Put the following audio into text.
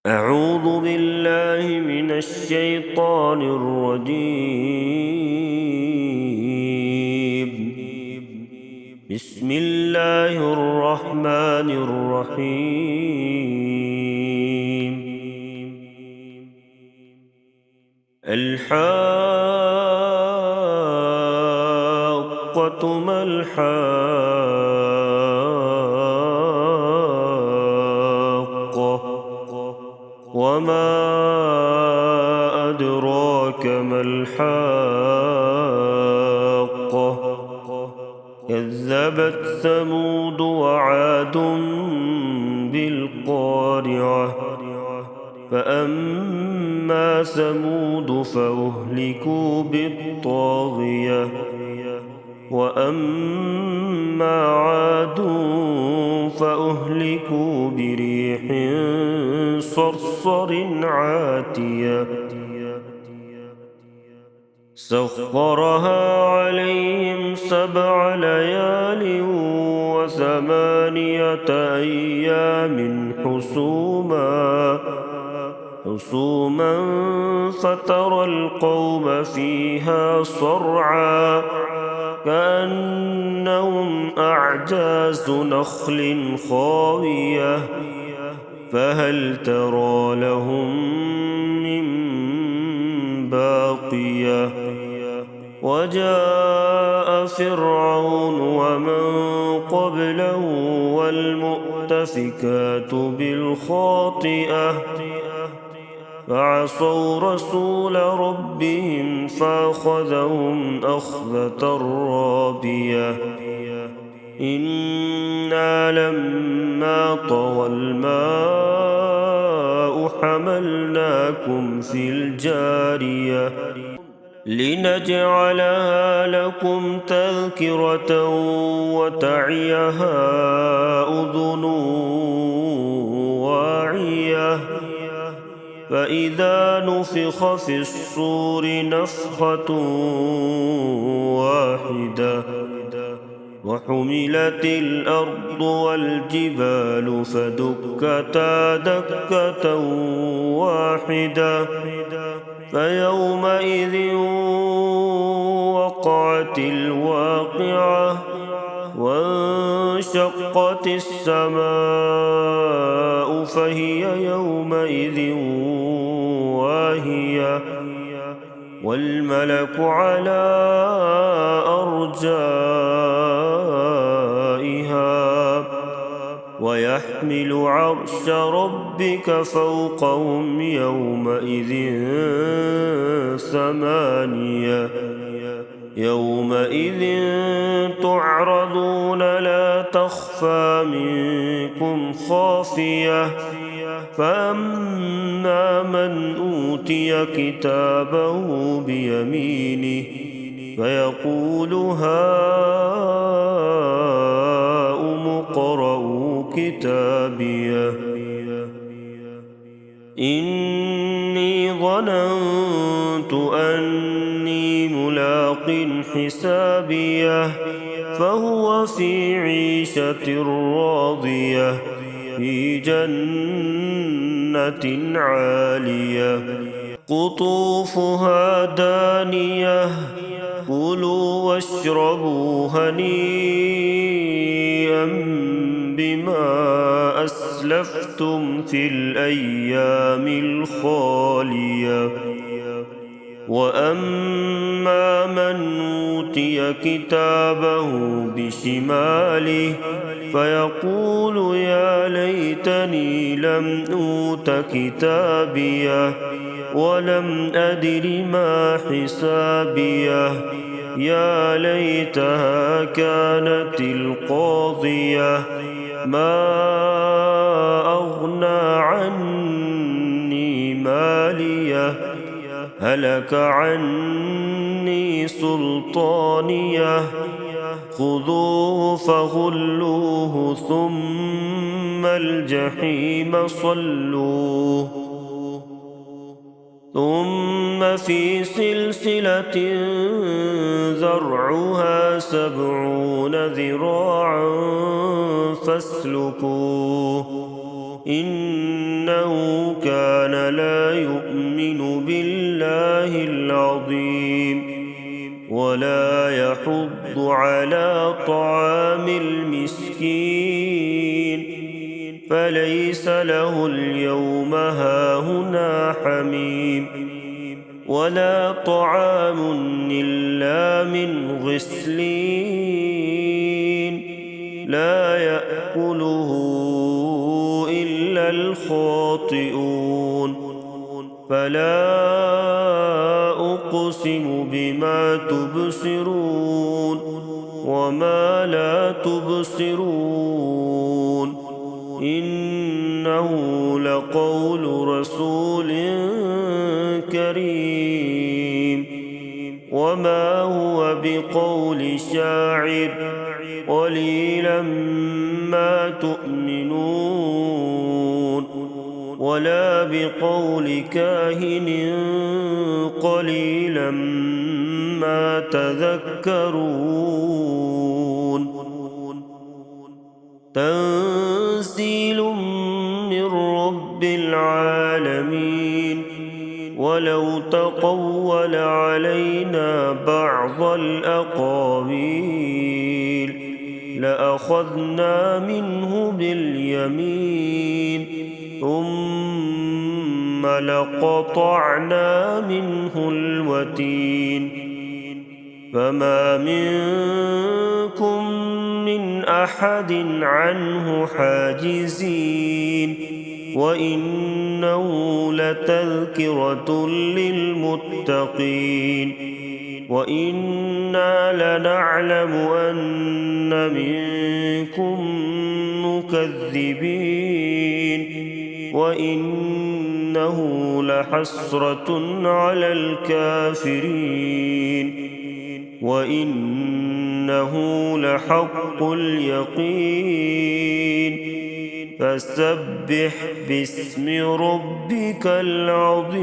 أعوذ بالله من الشيطان الرجيم. بسم الله الرحمن الرحيم. الحاقة ما الحاقة وما أدراك ما الحاقة كذبت ثمود وعاد بالقارعة فأما ثمود فأهلكوا بالطاغية وأما عاد فأهلكوا بريح صرصر عاتية سخرها عليهم 7 ليال و8 أيام حسوما فترى القوم فيها صرعى كأنهم أعجاز نخل خاوية فهل ترى لهم من باقية وجاء فرعون ومن قبله والمؤتفكات بالخاطئة فعصوا رسول ربهم فأخذهم أخذة رابية إنا لما طغى الماء حملناكم في الجارية لنجعلها لكم تذكرة وتعيها أذن واعية فإذا نفخ في الصور نفخة واحدة وحملت الأرض والجبال فدكتا دكة واحدة فيومئذ وقعت الواقعة وانشقت السماء فهي يومئذ واهية والملك على أرجائها ويحمل عرش ربك فوقهم يومئذ 8 يومئذ تعرضون لا تخفى منكم خافية فأما من أوتي كتابه بيمينه فيقول هاؤم اقرءوا كتابيه إني ظننت أني ملاق حسابيه فهو في عيشة راضية في جنة عالية قطوفها دانية كلوا واشربوا هنيئا بما أسلفتم في الأيام الخالية وأما من أوتي كتابه بشماله فيقول يا ليتني لم أوت كتابيه ولم أدر ما حسابيه يا ليتها كانت القاضية ما أغنى عني ماليه هلك عني سلطانيه خذوه فغلوه ثم الجحيم صلوه ثم في سلسلة ذرعها 70 ذراعا فاسلكوه إنه كان ولا يحض على طعام المسكين فليس له اليوم هاهنا حميم ولا طعام إلا من غسلين لا يأكله إلا الخاطئون فلا أقسم بما تبصرون وما لا تبصرون إنه لقول رسول كريم وما هو بقول شاعر قليلا ما تؤمنون ولا بقول كاهن قليلا ما تذكرون تنزيل من رب العالمين ولو تقول علينا بعض الأقاويل لأخذنا منه باليمين ثم لقطعنا منه الوتين فما منكم من أحد عنه حاجزين وإنه لتذكرة للمتقين وإنا لنعلم أن منكم مكذبين وإنه لحسرة على الكافرين وإنه لحق اليقين فسبح باسم ربك العظيم.